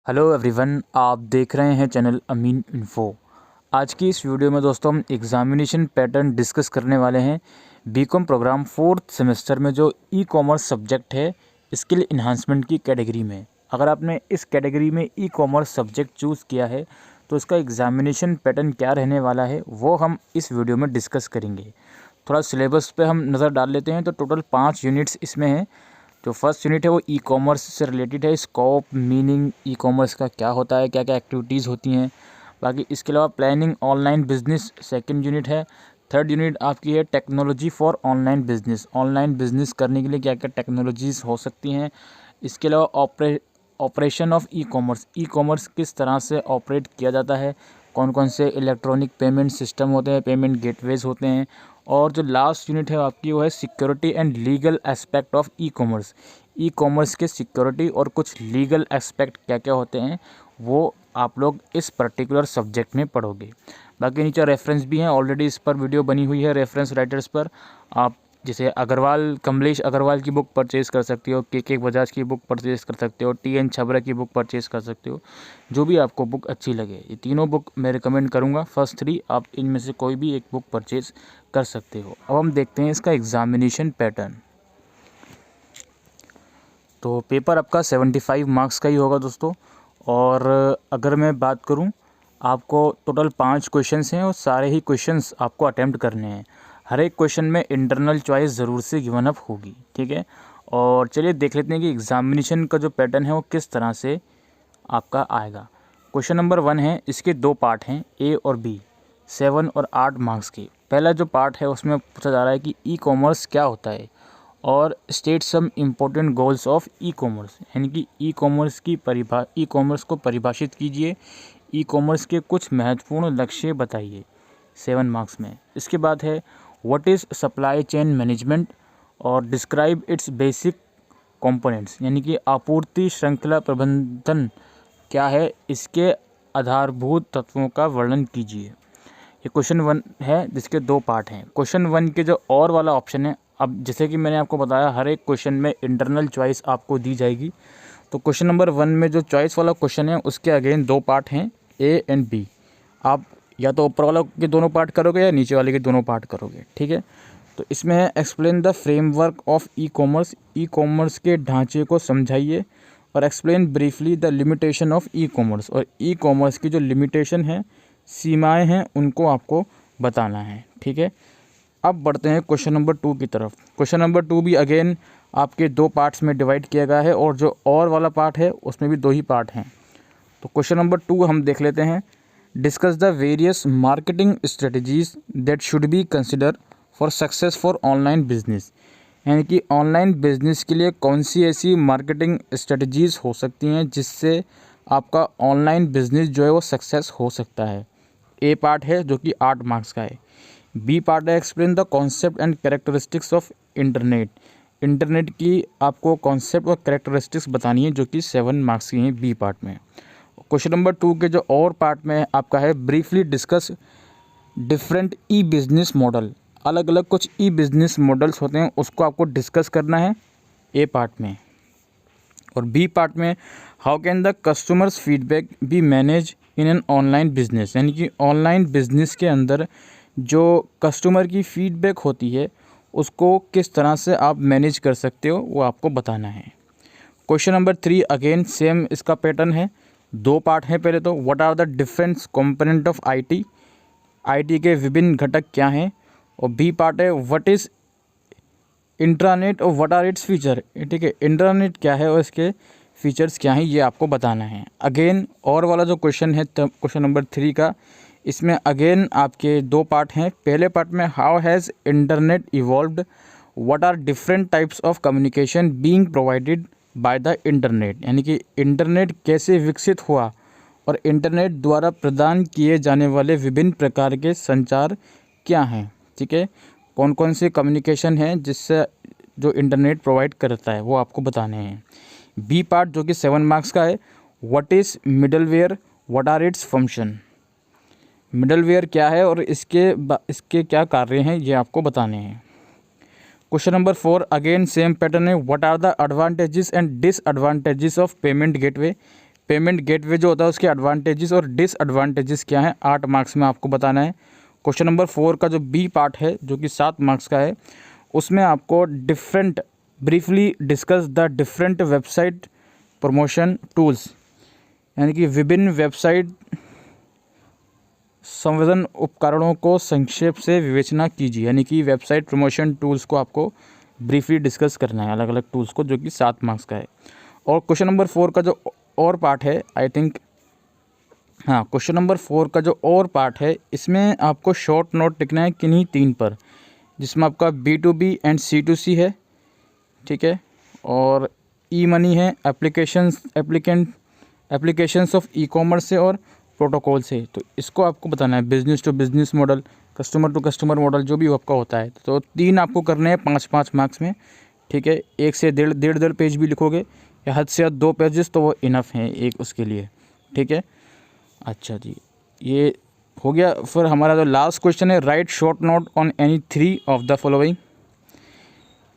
Hello everyone, आप देख रहे हैं चैनल अमीन इन्फो। आज की इस वीडियो में दोस्तों हम एग्ज़ामिनेशन पैटर्न डिस्कस करने वाले हैं। बीकॉम प्रोग्राम 4th सेमेस्टर में जो ई कॉमर्स सब्जेक्ट है, स्किल इन्हांसमेंट की कैटेगरी में अगर आपने इस कैटेगरी में ई कॉमर्स सब्जेक्ट चूज़ किया है तो इसका एग्ज़ामिनेशन पैटर्न क्या रहने वाला है वो हम इस वीडियो में डिस्कस करेंगे। थोड़ा सिलेबस पे हम नज़र डाल लेते हैं। तो टोटल 5 यूनिट्स इसमें हैं। जो फर्स्ट यूनिट है वो ई कॉमर्स से रिलेटेड है। स्कोप, मीनिंग, ई कॉमर्स का क्या होता है, क्या क्या एक्टिविटीज़ होती हैं। बाकी इसके अलावा planning online business second unit है। थर्ड यूनिट आपकी है technology for online business. Online business करने के लिए क्या क्या टेक्नोलॉजीज़ हो सकती हैं। इसके अलावा operation of e commerce, e commerce किस तरह से ऑपरेट किया जाता है, कौन कौन से इलेक्ट्रॉनिक पेमेंट सिस्टम होते हैं, पेमेंट गेटवेज होते हैं। और जो लास्ट यूनिट है आपकी वो है security and legal aspect of e commerce. E commerce के सिक्योरिटी और कुछ लीगल एस्पेक्ट क्या क्या होते हैं वो आप लोग इस पर्टिकुलर सब्जेक्ट में पढ़ोगे। बाकी नीचे रेफरेंस भी हैं, ऑलरेडी इस पर वीडियो बनी हुई है रेफरेंस राइटर्स पर। आप जैसे अग्रवाल, कमलेश अग्रवाल की बुक परचेज़ कर सकते हो, के बजाज की बुक परचेज़ कर सकते हो, टी एन छबरा की बुक परचेज़ कर सकते हो, जो भी आपको बुक अच्छी लगे। ये तीनों बुक मैं रिकमेंड करूँगा। फर्स्ट 3 आप इनमें से कोई भी एक बुक परचेज़ कर सकते हो। अब हम देखते हैं इसका एग्ज़ामिनेशन पैटर्न। तो पेपर आपका 75 मार्क्स का ही होगा दोस्तों। और अगर मैं बात करूं, आपको टोटल 5 क्वेश्चंस हैं और सारे ही क्वेश्चंस आपको अटेम्प्ट करने हैं। हर एक क्वेश्चन में इंटरनल चॉइस ज़रूर से गिवन अप होगी, ठीक है। और चलिए देख लेते हैं कि एग्ज़ामिनेशन का जो पैटर्न है वो किस तरह से आपका आएगा। क्वेश्चन नंबर 1 है, इसके 2 पार्ट हैं, ए और बी, 7 और 8 मार्क्स के। पहला जो पार्ट है उसमें पूछा जा रहा है कि ई कॉमर्स क्या होता है और state some important goals of e commerce, यानी कि ई कॉमर्स को परिभाषित कीजिए, ई कॉमर्स के कुछ महत्वपूर्ण लक्ष्य बताइए, 7 मार्क्स में। इसके बाद है what is supply chain management और डिस्क्राइब इट्स बेसिक कंपोनेंट्स, यानी कि आपूर्ति श्रृंखला प्रबंधन क्या है, इसके आधारभूत तत्वों का वर्णन कीजिए। ये क्वेश्चन 1 है जिसके 2 पार्ट हैं। क्वेश्चन 1 के जो और वाला ऑप्शन है, अब जैसे कि मैंने आपको बताया हर एक क्वेश्चन में इंटरनल चॉइस आपको दी जाएगी। तो क्वेश्चन नंबर 1 में जो चॉइस वाला क्वेश्चन है उसके अगेन 2 पार्ट हैं, ए एंड बी। आप या तो ऊपर वाला के दोनों पार्ट करोगे या नीचे वाले के दोनों पार्ट करोगे, ठीक है। तो इसमें है explain the framework of e commerce, e commerce के ढांचे को समझाइए। और explain briefly the limitation of e commerce, और ई कॉमर्स की जो लिमिटेशन है, सीमाएं हैं, उनको आपको बताना है, ठीक है। अब बढ़ते हैं क्वेश्चन नंबर 2 की तरफ। क्वेश्चन नंबर 2 भी अगेन आपके 2 पार्ट्स में डिवाइड किया गया है और जो और वाला पार्ट है उसमें भी 2 ही पार्ट हैं। तो क्वेश्चन नंबर 2 हम देख लेते हैं। Discuss the various marketing strategies that should be consider for success for online business, यानी कि ऑनलाइन बिजनेस के लिए कौन सी ऐसी मार्केटिंग स्ट्रेटजीज़ हो सकती हैं जिससे आपका ऑनलाइन बिजनेस जो है वो सक्सेस हो सकता है। ए पार्ट है जो कि 8 मार्क्स का है। बी पार्ट है explain the concept and characteristics of internet, internet की आपको कॉन्सेप्ट और कैरेक्टरिस्टिक्स बतानी है जो कि 7 मार्क्स की हैं बी पार्ट में। क्वेश्चन नंबर 2 के जो और पार्ट में आपका है ब्रीफली डिस्कस डिफरेंट ई बिजनेस मॉडल, अलग अलग कुछ ई बिजनेस मॉडल्स होते हैं उसको आपको डिस्कस करना है ए पार्ट में। और बी पार्ट में how can the customers feedback be manage in an online business, यानी कि ऑनलाइन बिजनेस के अंदर जो कस्टमर की फीडबैक होती है उसको किस तरह से आप मैनेज कर सकते हो वो आपको बताना है। क्वेश्चन नंबर 3 अगेन सेम इसका पैटर्न है, 2 पार्ट हैं। पहले तो what are the different component of IT, IT के विभिन्न घटक क्या हैं। और बी पार्ट है व्हाट इज़ इंट्रानेट और व्हाट आर इट्स फीचर, ठीक है, इंटरनेट क्या है और इसके फीचर्स क्या हैं ये आपको बताना है। अगेन और वाला जो क्वेश्चन है क्वेश्चन नंबर 3 का, इसमें अगेन आपके 2 पार्ट हैं। पहले पार्ट में how has internet evolved, what are different types of communication being provided by the internet, यानी कि इंटरनेट कैसे विकसित हुआ और इंटरनेट द्वारा प्रदान किए जाने वाले विभिन्न प्रकार के संचार क्या हैं, ठीक है, कौन कौन से कम्युनिकेशन हैं जिससे जो इंटरनेट प्रोवाइड करता है वो आपको बताने हैं। बी पार्ट जो कि 7 मार्क्स का है, what is middleware, what are its function, middleware क्या है और इसके क्या कार्य हैं ये आपको बताने हैं। Question number 4 again same pattern है, what are the advantages and disadvantages of payment gateway, payment gateway जो होता है उसके एडवांटेजेस और डिसएडवांटेजेस क्या हैं 8 मार्क्स में आपको बताना है। क्वेश्चन नंबर 4 का जो बी पार्ट है जो कि 7 मार्क्स का है, उसमें आपको briefly discuss the different website promotion tools, यानी कि विभिन्न वेबसाइट संवेदन उपकरणों को संक्षेप से विवेचना कीजिए। यानी कि वेबसाइट प्रमोशन टूल्स को आपको ब्रीफली डिस्कस करना है, अलग अलग टूल्स को, जो कि 7 मार्क्स का है। और क्वेश्चन नंबर 4 का जो और पार्ट है, क्वेश्चन नंबर 4 का जो और पार्ट है, इसमें आपको शॉर्ट नोट लिखना है किन्हीं 3 पर, जिसमें आपका B2B एंड C2C है, ठीक है, और ई मनी है, एप्लीकेशंस ऑफ ई कॉमर्स है और प्रोटोकॉल से। तो इसको आपको बताना है, business to business model, customer to customer model, जो भी आपका होता है। तो 3 आपको करने हैं 5-5 मार्क्स में, ठीक है। 1 से 1.5 पेज भी लिखोगे या हद से हद 2 पेजेस तो वो इनफ हैं एक उसके लिए, ठीक है। अच्छा जी, ये हो गया। फिर हमारा जो लास्ट क्वेश्चन है, write short note on any 3 of the following: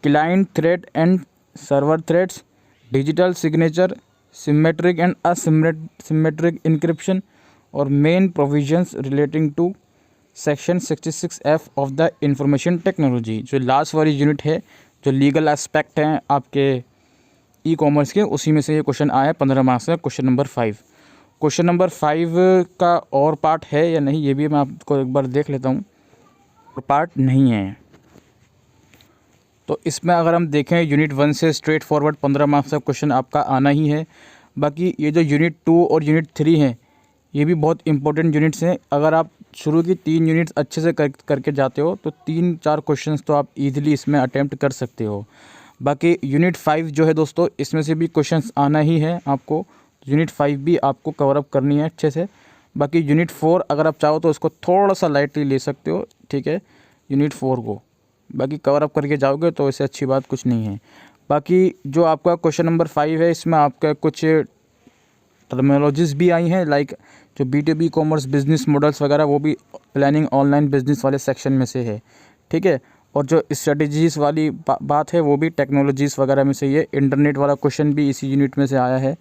client thread and server threads, digital signature, symmetric and asymmetric encryption, और main provisions relating to section 66F of the information technology. जो last वाली unit है, जो legal aspect हैं आपके e commerce के, उसी में से ये क्वेश्चन आया 15 मार्क्स का, क्वेश्चन नंबर 5। क्वेश्चन नंबर 5 का और पार्ट है या नहीं, ये भी मैं आपको एक बार देख लेता हूँ। पार्ट नहीं है, तो इसमें अगर हम देखें यूनिट 1 से स्ट्रेट फॉरवर्ड 15 मार्क्स का क्वेश्चन आपका आना ही है। बाकी ये जो यूनिट 2 और यूनिट 3 हैं, ये भी बहुत इंपॉर्टेंट यूनिट्स हैं। अगर आप शुरू की 3 यूनिट्स अच्छे से करके जाते हो तो 3-4 क्वेश्चंस तो आप इजीली इसमें अटेम्प्ट कर सकते हो। बाकी यूनिट 5 जो है दोस्तों, इसमें से भी क्वेश्चंस आना ही है आपको। यूनिट 5 भी आपको कवर अप करनी है अच्छे से। बाकी यूनिट 4 अगर आप चाहो तो उसको थोड़ा सा लाइटली ले सकते हो, ठीक है, यूनिट 4 को। बाकी कवर अप करके जाओगे तो इससे अच्छी बात कुछ नहीं है। बाकी जो आपका क्वेश्चन नंबर 5 है, इसमें आपका कुछ टर्मिनोलॉजीज़ भी आई हैं, लाइक जो B2B कॉमर्स बिजनेस मॉडल्स वगैरह, वो भी प्लानिंग ऑनलाइन बिजनेस वाले सेक्शन में से है, ठीक है। और जो स्ट्रेटजीज़ वाली बात है, वो भी टेक्नोलॉजीज़ वगैरह में से ही है। इंटरनेट वाला क्वेश्चन भी इसी यूनिट में से आया है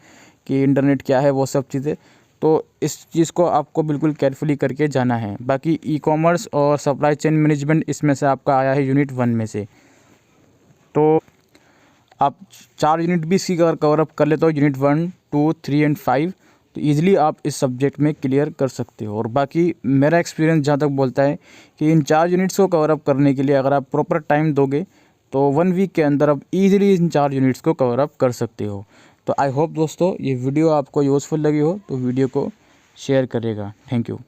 कि इंटरनेट क्या है, वो सब चीज़ें। तो इस चीज़ को आपको बिल्कुल केयरफुली करके जाना है। बाकी ई कॉमर्स और सप्लाई चेन मैनेजमेंट इसमें से आपका आया है यूनिट 1 में से। तो आप 4 यूनिट भी इसकी अगर कवर अप कर लेते हो, यूनिट 1, 2, 3 एंड 5, तो ईज़िली आप इस सब्जेक्ट में क्लियर कर सकते हो। और बाकी मेरा एक्सपीरियंस जहाँ तक बोलता है कि इन 4 यूनिट्स को कवर अप करने के लिए अगर आप प्रॉपर टाइम दोगे तो 1 वीक के अंदर आप ईज़िली इन 4 यूनिट्स को कवर अप कर सकते हो। तो आई होप दोस्तों ये वीडियो आपको यूज़फुल लगी हो तो वीडियो को शेयर करिएगा। Thank you.